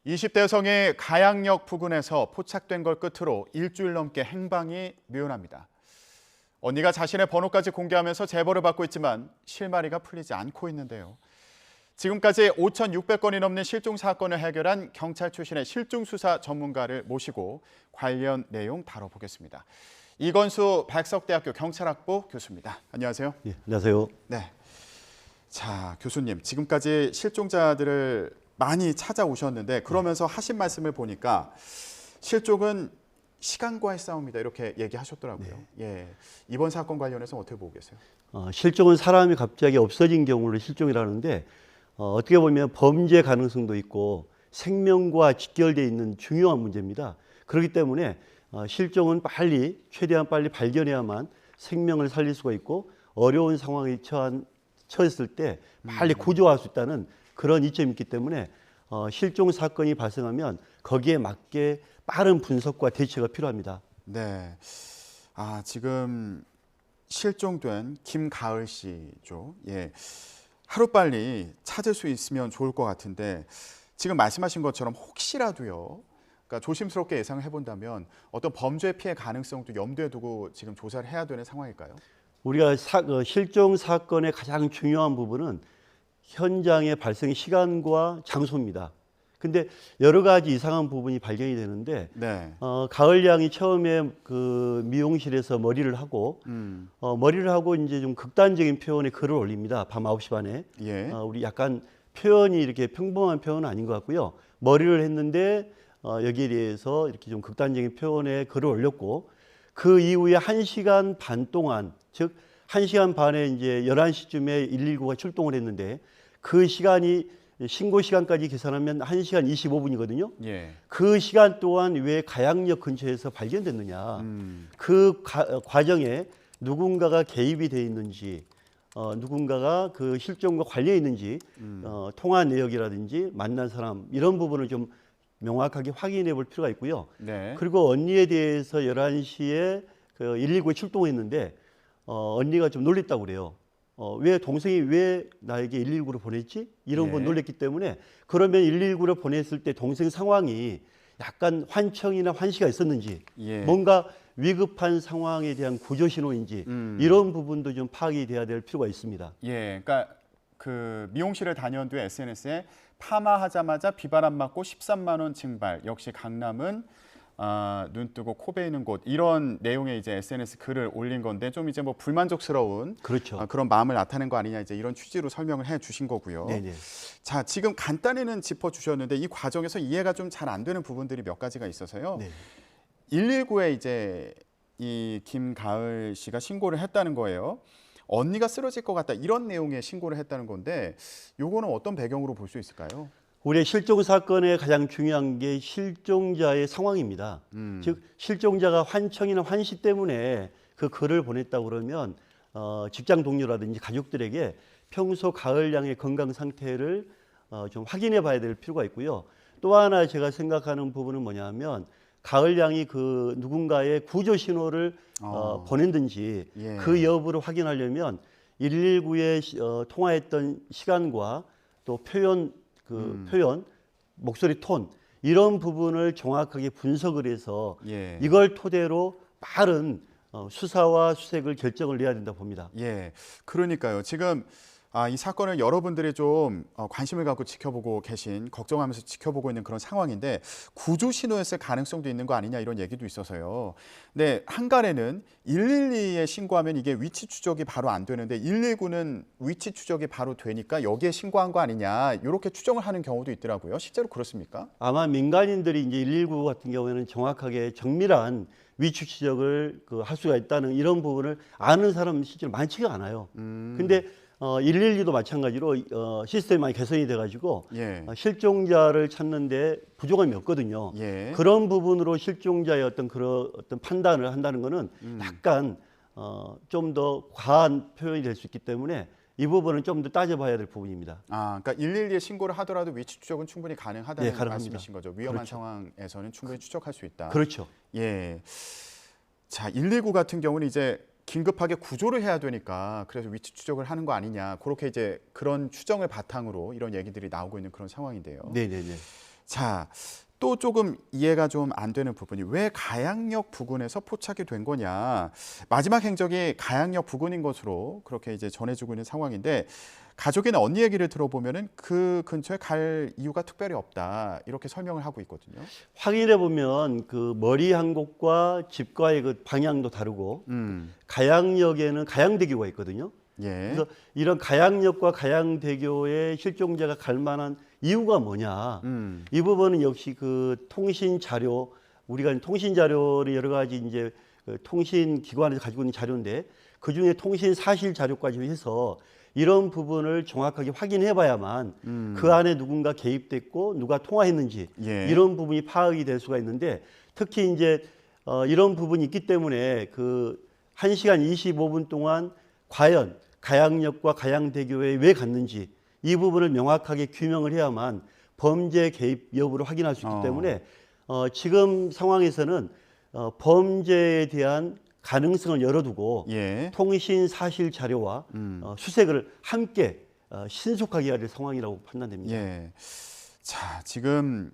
20대 여성이 가양역 부근에서 포착된 걸 끝으로 일주일 넘게 행방이 묘연합니다. 언니가 자신의 번호까지 공개하면서 제보를 받고 있지만 실마리가 풀리지 않고 있는데요. 지금까지 5,600건이 넘는 실종 사건을 해결한 경찰 출신의 실종 수사 전문가를 모시고 관련 내용 다뤄보겠습니다. 이건수 백석대학교 경찰학부 교수입니다. 안녕하세요. 예, 안녕하세요. 네. 자, 교수님, 지금까지 실종자들을 많이 찾아오셨는데 그러면서 하신 말씀을 보니까 실종은 시간과의 싸움이다 이렇게 얘기하셨더라고요. 네. 예, 이번 사건 관련해서 어떻게 보고 계세요? 실종은 사람이 갑자기 없어진 경우를 실종이라는데 어떻게 보면 범죄 가능성도 있고 생명과 직결되어 있는 중요한 문제입니다. 그렇기 때문에 실종은 최대한 빨리 발견해야만 생명을 살릴 수가 있고 어려운 상황에 처했을 때 빨리 구조할 수 있다는 그런 이점이 있기 때문에 실종 사건이 발생하면 거기에 맞게 빠른 분석과 대처가 필요합니다. 네. 지금 실종된 김가을 씨죠. 예. 하루빨리 찾을 수 있으면 좋을 것 같은데 지금 말씀하신 것처럼 혹시라도요. 그러니까 조심스럽게 예상을 해본다면 어떤 범죄 피해 가능성도 염두에 두고 지금 조사를 해야 되는 상황일까요? 우리가 실종 사건의 가장 중요한 부분은 현장의 발생 시간과 장소입니다. 근데 여러 가지 이상한 부분이 발견이 되는데 네. 가을 양이 처음에 그 미용실에서 머리를 하고 이제 좀 극단적인 표현의 글을 올립니다. 밤 9시 반에. 예. 우리 약간 표현이 이렇게 평범한 표현은 아닌 것 같고요. 머리를 했는데 여기에 대해서 이렇게 좀 극단적인 표현의 글을 올렸고 그 이후에 1시간 반 동안 즉 1시간 반에 이제 11시쯤에 119가 출동을 했는데 그 시간이 신고 시간까지 계산하면 1시간 25분이거든요. 예. 그 시간 동안 왜 가양역 근처에서 발견됐느냐. 그 과정에 누군가가 개입이 돼 있는지 누군가가 그 실종과 관련이 있는지 통화 내역이라든지 만난 사람 이런 부분을 좀 명확하게 확인해 볼 필요가 있고요. 네. 그리고 언니에 대해서 11시에 그 119에 출동했는데 언니가 좀 놀랬다고 그래요. 왜 동생이 왜 나에게 119를 보냈지? 이런 거 예. 놀랬기 때문에 그러면 119를 보냈을 때 동생 상황이 약간 환청이나 환시가 있었는지 예. 뭔가 위급한 상황에 대한 구조 신호인지 이런 부분도 좀 파악이 돼야 될 필요가 있습니다. 예. 그러니까 그 미용실을 다녀온 뒤에 SNS에 파마하자마자 비바람 맞고 13만 원 증발. 역시 강남은 눈 뜨고 코 베이는 곳 이런 내용의 이제 SNS 글을 올린 건데 좀 이제 뭐 불만족스러운 그렇죠. 그런 마음을 나타낸 거 아니냐 이제 이런 취지로 설명을 해 주신 거고요. 네네. 자, 지금 간단히는 짚어 주셨는데 이 과정에서 이해가 좀 잘 안 되는 부분들이 몇 가지가 있어서요. 네. 119에 이제 이 김가을 씨가 신고를 했다는 거예요. 언니가 쓰러질 것 같다 이런 내용의 신고를 했다는 건데 요거는 어떤 배경으로 볼 수 있을까요? 우리의 실종 사건의 가장 중요한 게 실종자의 상황입니다. 즉 실종자가 환청이나 환시 때문에 그 글을 보냈다고 그러면 직장 동료라든지 가족들에게 평소 가을 양의 건강 상태를 좀 확인해 봐야 될 필요가 있고요. 또 하나 제가 생각하는 부분은 뭐냐면 가을 양이 그 누군가의 구조 신호를 보냈든지 예. 그 여부를 확인하려면 119에 통화했던 시간과 또 표현, 목소리 톤 이런 부분을 정확하게 분석을 해서 예. 이걸 토대로 빠른 수사와 수색을 결정을 내야 된다 봅니다. 예, 그러니까요. 지금 이 사건을 여러분들이 좀 관심을 갖고 지켜보고 계신, 걱정하면서 지켜보고 있는 그런 상황인데 구조 신호였을 가능성도 있는 거 아니냐 이런 얘기도 있어서요. 근데 한간에는 112에 신고하면 이게 위치 추적이 바로 안 되는데 119는 위치 추적이 바로 되니까 여기에 신고한 거 아니냐 이렇게 추정을 하는 경우도 있더라고요. 실제로 그렇습니까? 아마 민간인들이 이제 119 같은 경우에는 정확하게 정밀한 위치 추적을 할 수가 있다는 이런 부분을 아는 사람은 실제로 많지가 않아요. 근데 112도 마찬가지로 시스템이 많이 개선이 돼가지고 예. 실종자를 찾는데 부족함이 없거든요. 예. 그런 부분으로 실종자의 어떤 판단을 한다는 것은 약간 좀 더 과한 표현이 될 수 있기 때문에 이 부분은 좀 더 따져봐야 될 부분입니다. 그러니까 112에 신고를 하더라도 위치 추적은 충분히 가능하다는 네, 가능합니다. 말씀이신 거죠. 위험한 그렇죠. 상황에서는 충분히 추적할 수 있다. 그렇죠. 예. 자, 119 같은 경우는 이제 긴급하게 구조를 해야 되니까 그래서 위치 추적을 하는 거 아니냐. 그렇게 이제 그런 추정을 바탕으로 이런 얘기들이 나오고 있는 그런 상황인데요. 네네네. 자, 또 조금 이해가 좀 안 되는 부분이 왜 가양역 부근에서 포착이 된 거냐. 마지막 행적이 가양역 부근인 것으로 그렇게 이제 전해지고 있는 상황인데 가족이나 언니 얘기를 들어보면은 그 근처에 갈 이유가 특별히 없다. 이렇게 설명을 하고 있거든요. 확인해 보면 그 머리 한 곳과 집과의 그 방향도 다르고 가양역에는 가양대교가 있거든요. 예. 그래서 이런 가양역과 가양대교에 실종자가 갈 만한 이유가 뭐냐. 이 부분은 역시 그 통신 자료, 우리가 통신 자료를 여러 가지 이제 그 통신 기관에서 가지고 있는 자료인데 그 중에 통신 사실 자료까지 해서 이런 부분을 정확하게 확인해 봐야만 그 안에 누군가 개입됐고 누가 통화했는지 예. 이런 부분이 파악이 될 수가 있는데 특히 이제 이런 부분이 있기 때문에 그 1시간 25분 동안 과연 가양역과 가양대교에 왜 갔는지 이 부분을 명확하게 규명을 해야만 범죄 개입 여부를 확인할 수 있기 때문에 지금 상황에서는 범죄에 대한 가능성을 열어두고 예. 통신 사실 자료와 수색을 함께 신속하게 해야 될 상황이라고 판단됩니다. 예. 자, 지금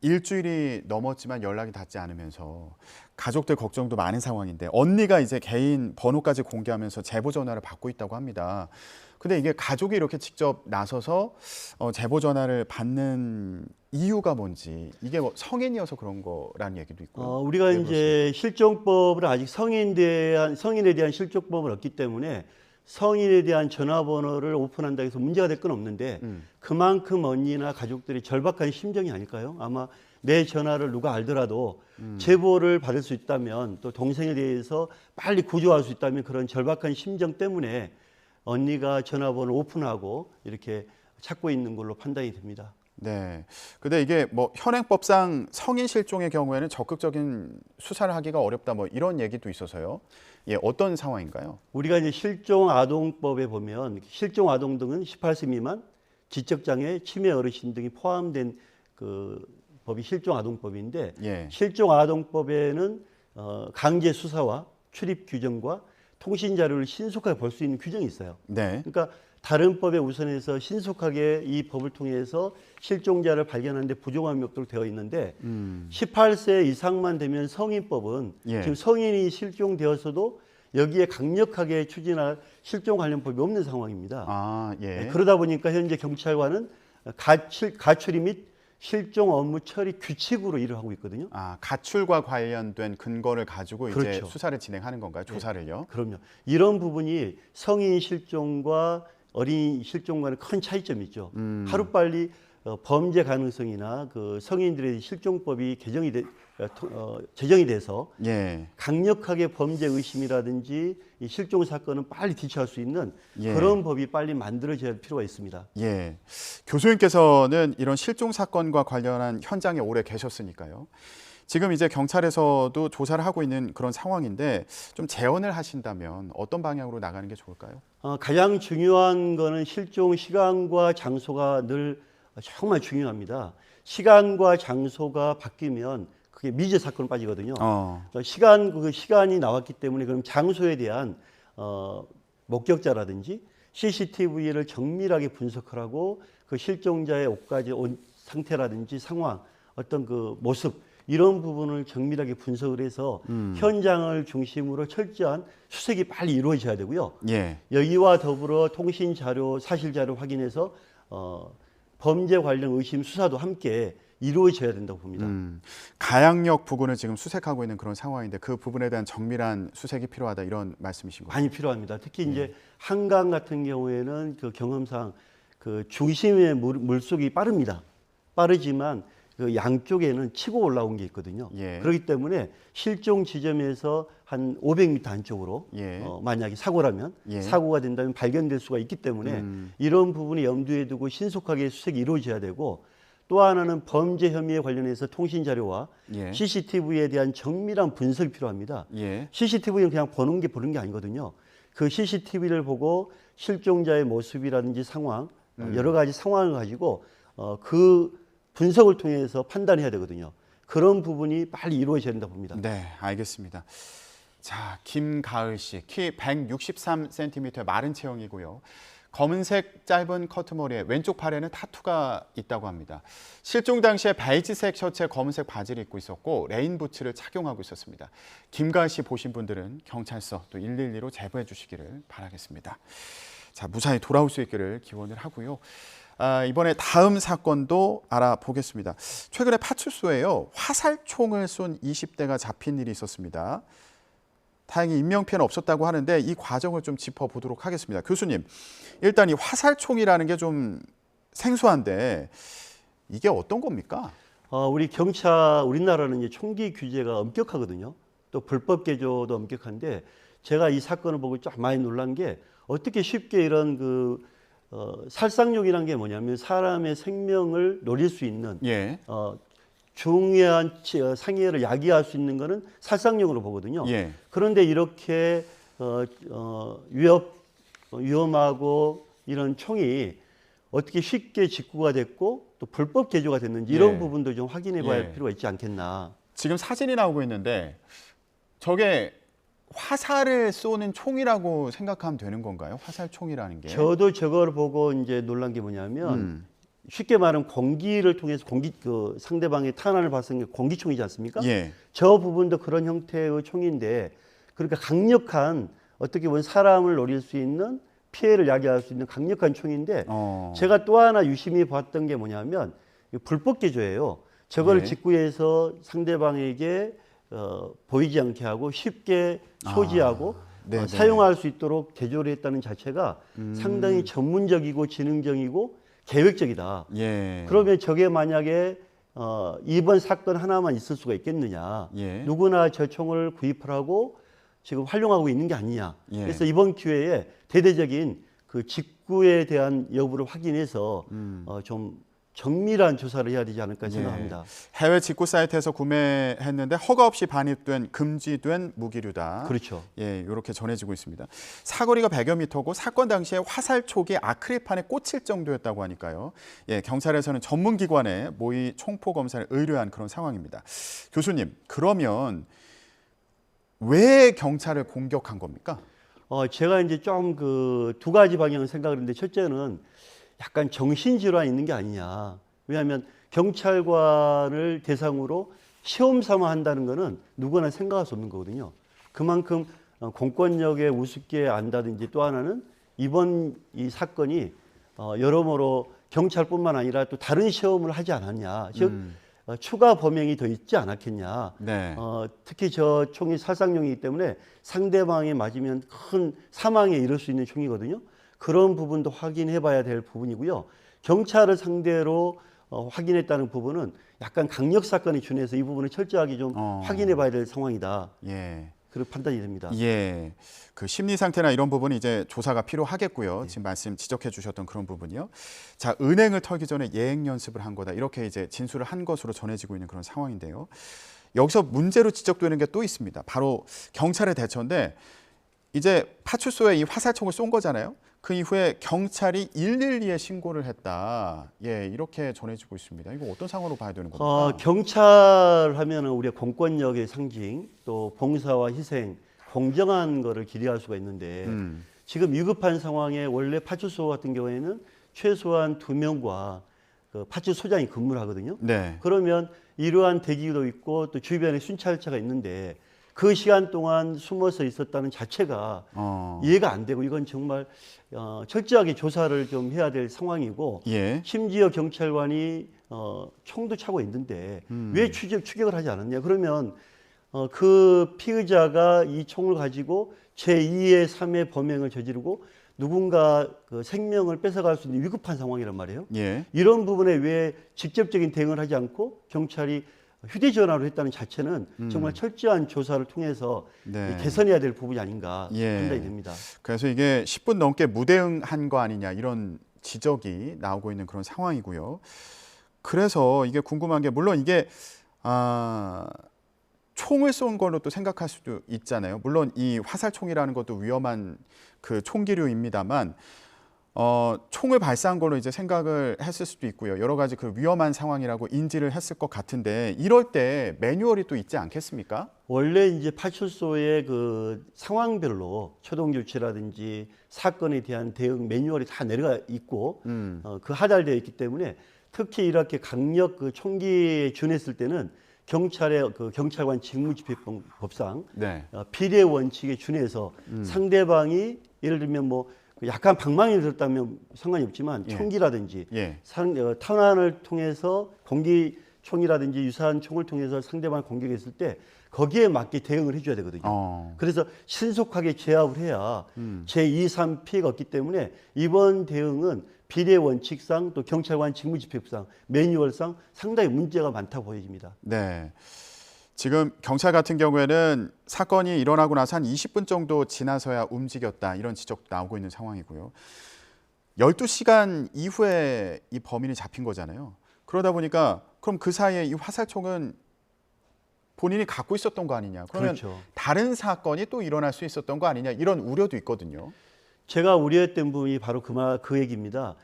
일주일이 넘었지만 연락이 닿지 않으면서 가족들 걱정도 많은 상황인데 언니가 이제 개인 번호까지 공개하면서 제보 전화를 받고 있다고 합니다. 근데 이게 가족이 이렇게 직접 나서서 제보 전화를 받는 이유가 뭔지 이게 뭐 성인이어서 그런 거라는 얘기도 있고요. 우리가 네, 이제 실종법을 아직 성인에 대한 실종법은 없기 때문에 성인에 대한 전화번호를 오픈한다고 해서 문제가 될 건 없는데 그만큼 언니나 가족들이 절박한 심정이 아닐까요? 아마 내 전화를 누가 알더라도 제보를 받을 수 있다면 또 동생에 대해서 빨리 구조할 수 있다면 그런 절박한 심정 때문에 언니가 전화번호를 오픈하고 이렇게 찾고 있는 걸로 판단이 됩니다. 네. 근데 이게 뭐 현행법상 성인 실종의 경우에는 적극적인 수사를 하기가 어렵다 뭐 이런 얘기도 있어서요. 예, 어떤 상황인가요? 우리가 이제 실종 아동법에 보면 실종 아동 등은 18세 미만, 지적 장애, 치매 어르신 등이 포함된 그 법이 실종 아동법인데 예. 실종 아동법에는 강제 수사와 출입 규정과 통신 자료를 신속하게 볼 수 있는 규정이 있어요. 네. 그러니까 다른 법에 우선해서 신속하게 이 법을 통해서 실종자를 발견하는데 부족함이 없도록 되어 있는데 18세 이상만 되면 성인법은 예. 지금 성인이 실종되었어도 여기에 강력하게 추진할 실종 관련 법이 없는 상황입니다. 아, 예. 그러다 보니까 현재 경찰관은 가처리 및 실종 업무 처리 규칙으로 일을 하고 있거든요. 아, 가출과 관련된 근거를 가지고 이제 그렇죠. 수사를 진행하는 건가요? 조사를요? 그럼요. 이런 부분이 성인 실종과 어린 실종과는 큰 차이점이 있죠. 하루빨리 범죄 가능성이나 그 성인들의 실종법이 제정이 돼서 예. 강력하게 범죄 의심이라든지 이 실종 사건은 빨리 대처할 수 있는 예. 그런 법이 빨리 만들어져야 할 필요가 있습니다. 예. 교수님께서는 이런 실종 사건과 관련한 현장에 오래 계셨으니까요. 지금 이제 경찰에서도 조사를 하고 있는 그런 상황인데 좀 재언을 하신다면 어떤 방향으로 나가는 게 좋을까요? 가장 중요한 거는 실종 시간과 장소가 늘 정말 중요합니다. 시간과 장소가 바뀌면 그게 미제 사건으로 빠지거든요. 그 시간이 나왔기 때문에 그럼 장소에 대한 목격자라든지 CCTV를 정밀하게 분석을 하고 그 실종자의 옷까지 온 상태라든지 상황, 어떤 그 모습 이런 부분을 정밀하게 분석을 해서 현장을 중심으로 철저한 수색이 빨리 이루어져야 되고요. 예. 여기와 더불어 통신 자료, 사실 자료 확인해서 범죄 관련 의심 수사도 함께 이루어져야 된다고 봅니다. 가양역 부근을 지금 수색하고 있는 그런 상황인데 그 부분에 대한 정밀한 수색이 필요하다 이런 말씀이신 거죠? 많이 필요합니다. 특히 이제 한강 같은 경우에는 그 경험상 그 중심의 물속이 빠르지만 그 양쪽에는 치고 올라온 게 있거든요. 예. 그렇기 때문에 실종 지점에서 한 500m 안쪽으로 예. 만약에 사고라면 예. 사고가 된다면 발견될 수가 있기 때문에 이런 부분이 염두에 두고 신속하게 수색이 이루어져야 되고 또 하나는 범죄 혐의에 관련해서 통신 자료와 예. CCTV에 대한 정밀한 분석이 필요합니다. 예. CCTV는 그냥 보는 게 아니거든요. 그 CCTV를 보고 실종자의 모습이라든지 상황, 여러 가지 상황을 가지고 그 분석을 통해서 판단해야 되거든요. 그런 부분이 빨리 이루어져야 된다고 봅니다. 네, 알겠습니다. 자, 김가을 씨, 키 163cm의 마른 체형이고요. 검은색 짧은 커트머리에 왼쪽 팔에는 타투가 있다고 합니다. 실종 당시에 베이지색 셔츠에 검은색 바지를 입고 있었고 레인부츠를 착용하고 있었습니다. 김가희 씨 보신 분들은 경찰서 또 112로 제보해 주시기를 바라겠습니다. 자, 무사히 돌아올 수 있기를 기원을 하고요. 이번에 다음 사건도 알아보겠습니다. 최근에 파출소에요, 화살총을 쏜 20대가 잡힌 일이 있었습니다. 다행히 인명피해는 없었다고 하는데 이 과정을 좀 짚어보도록 하겠습니다. 교수님, 일단 이 화살총이라는 게 좀 생소한데 이게 어떤 겁니까? 우리나라는 이제 총기 규제가 엄격하거든요. 또 불법 개조도 엄격한데 제가 이 사건을 보고 좀 많이 놀란 게 어떻게 쉽게 이런 살상용이라는 게 뭐냐면 사람의 생명을 노릴 수 있는 예. 중요한 상해를 야기할 수 있는 거는 살상용으로 보거든요. 예. 그런데 이렇게 위험하고 이런 총이 어떻게 쉽게 직구가 됐고 또 불법 개조가 됐는지 이런 예. 부분도 좀 확인해 봐야 예. 할 필요가 있지 않겠나. 지금 사진이 나오고 있는데 저게 화살을 쏘는 총이라고 생각하면 되는 건가요? 화살총이라는 게? 저도 저걸 보고 이제 놀란 게 뭐냐면 쉽게 말하면 공기를 통해서 상대방의 탄환을 발생한 게 공기총이지 않습니까? 예. 저 부분도 그런 형태의 총인데 그러니까 강력한 어떻게 보면 사람을 노릴 수 있는 피해를 야기할 수 있는 강력한 총인데 제가 또 하나 유심히 봤던 게 뭐냐면 불법 개조예요. 저걸 예. 직구해서 상대방에게 보이지 않게 하고 쉽게 소지하고 사용할 수 있도록 개조를 했다는 자체가 상당히 전문적이고 지능적이고 계획적이다. 예. 그러면 저게 만약에 이번 사건 하나만 있을 수가 있겠느냐. 예. 누구나 저 총을 구입을 하고 지금 활용하고 있는 게 아니냐. 예. 그래서 이번 기회에 대대적인 그 직구에 대한 여부를 확인해서 좀 정밀한 조사를 해야 되지 않을까 생각합니다. 해외 직구 사이트에서 구매했는데 허가 없이 반입된 금지된 무기류다. 그렇죠. 예, 이렇게 전해지고 있습니다. 사거리가 100여 미터고 사건 당시에 화살촉이 아크릴판에 꽂힐 정도였다고 하니까요. 예, 경찰에서는 전문기관에 모의 총포 검사를 의뢰한 그런 상황입니다. 교수님, 그러면 왜 경찰을 공격한 겁니까? 제가 이제 좀 두 가지 방향을 생각을 했는데 첫째는 약간 정신질환이 있는 게 아니냐. 왜냐하면 경찰관을 대상으로 시험 삼아 한다는 거는 누구나 생각할 수 없는 거거든요. 그만큼 공권력에 우습게 안다든지 또 하나는 이번 이 사건이 여러모로 경찰뿐만 아니라 또 다른 시험을 하지 않았냐. 즉 추가 범행이 더 있지 않았겠냐. 네. 특히 저 총이 살상용이기 때문에 상대방에 맞으면 큰 사망에 이를 수 있는 총이거든요. 그런 부분도 확인해 봐야 될 부분이고요. 경찰을 상대로 확인했다는 부분은 약간 강력 사건에 준해서 이 부분을 철저하게 좀 확인해 봐야 될 상황이다. 예. 그런 판단이 됩니다. 예. 그 심리 상태나 이런 부분이 이제 조사가 필요하겠고요. 지금 말씀 지적해 주셨던 그런 부분이요. 자, 은행을 털기 전에 예행 연습을 한 거다. 이렇게 이제 진술을 한 것으로 전해지고 있는 그런 상황인데요. 여기서 문제로 지적되는 게 또 있습니다. 바로 경찰의 대처인데 이제 파출소에 이 화살총을 쏜 거잖아요. 그 이후에 경찰이 112에 신고를 했다. 예, 이렇게 전해지고 있습니다. 이거 어떤 상황으로 봐야 되는 겁니까? 경찰 하면은 우리가 공권력의 상징, 또 봉사와 희생, 공정한 거를 기대할 수가 있는데 지금 위급한 상황에 원래 파출소 같은 경우에는 최소한 2명과 그 파출소장이 근무를 하거든요. 네. 그러면 이러한 대기도 있고 또 주변에 순찰차가 있는데 그 시간 동안 숨어서 있었다는 자체가 이해가 안 되고 이건 정말 철저하게 조사를 좀 해야 될 상황이고 예. 심지어 경찰관이 총도 차고 있는데 왜 추격을 하지 않았냐. 그러면 그 피의자가 이 총을 가지고 제2의 3의 범행을 저지르고 누군가 그 생명을 뺏어갈 수 있는 위급한 상황이란 말이에요. 예. 이런 부분에 왜 직접적인 대응을 하지 않고 경찰이 휴대전화로 했다는 자체는 정말 철저한 조사를 통해서 네. 개선해야 될 부분이 아닌가 예. 판단이 됩니다. 그래서 이게 10분 넘게 무대응한 거 아니냐 이런 지적이 나오고 있는 그런 상황이고요. 그래서 이게 궁금한 게 물론 이게 총을 쏜 걸로 또 생각할 수도 있잖아요. 물론 이 화살총이라는 것도 위험한 그 총기류입니다만 총을 발사한 걸로 이제 생각을 했을 수도 있고요. 여러 가지 그 위험한 상황이라고 인지를 했을 것 같은데 이럴 때 매뉴얼이 또 있지 않겠습니까? 원래 이제 파출소의 그 상황별로 초동 조치라든지 사건에 대한 대응 매뉴얼이 다 내려가 있고 그 하달되어 있기 때문에 특히 이렇게 강력 그 총기에 준했을 때는 경찰의 그 경찰관 직무집행법상 네. 비례 원칙에 준해서 상대방이 예를 들면 뭐 약간 방망이를 들었다면 상관이 없지만 예. 총기라든지 예. 탄환을 통해서 공기총이라든지 유사한 총을 통해서 상대방을 공격했을 때 거기에 맞게 대응을 해줘야 되거든요. 그래서 신속하게 제압을 해야 제2, 3 피해가 없기 때문에 이번 대응은 비례 원칙상 또 경찰관 직무집행상 매뉴얼상 상당히 문제가 많다고 보여집니다. 네. 지금 경찰 같은 경우에는 사건이 일어나고 나서 한 20분 정도 지나서야 움직였다 이런 지적도 나오고 있는 상황이고요. 12시간 이후에 이 범인이 잡힌 거잖아요. 그러다 보니까 그럼 그 사이에 이 화살총은 본인이 갖고 있었던 거 아니냐. 그러면 그렇죠. 다른 사건이 또 일어날 수 있었던 거 아니냐 이런 우려도 있거든요. 제가 우려했던 부분이 바로 그 얘기입니다.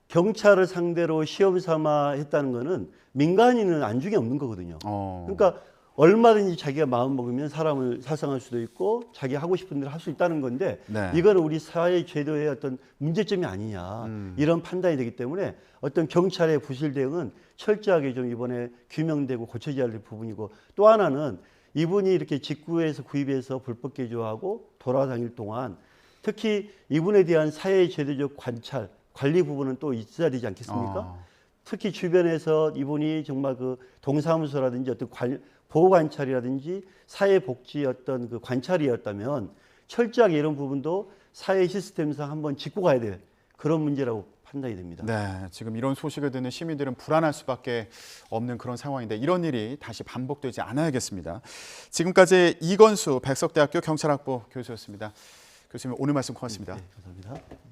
경찰을 상대로 시험 삼아 했다는 거는 민간인은 안중에 없는 거거든요. 그러니까 얼마든지 자기가 마음 먹으면 사람을 살상할 수도 있고 자기 하고 싶은 대로 할 수 있다는 건데 네. 이거는 우리 사회 제도의 어떤 문제점이 아니냐 이런 판단이 되기 때문에 어떤 경찰의 부실 대응은 철저하게 좀 이번에 규명되고 고쳐져야 할 부분이고 또 하나는 이분이 이렇게 직구에서 구입해서 불법 개조하고 돌아다닐 동안 특히 이분에 대한 사회 제도적 관찰 관리 부분은 또 있어야 되지 않겠습니까? 특히 주변에서 이분이 정말 그 동사무소라든지 어떤 보호 관찰이라든지 사회복지 어떤 그 관찰이었다면 철저하게 이런 부분도 사회 시스템상 한번 짚고 가야 될 그런 문제라고 판단이 됩니다. 네, 지금 이런 소식을 듣는 시민들은 불안할 수밖에 없는 그런 상황인데 이런 일이 다시 반복되지 않아야겠습니다. 지금까지 이건수 백석대학교 경찰학부 교수였습니다. 교수님 오늘 말씀 고맙습니다. 네, 감사합니다.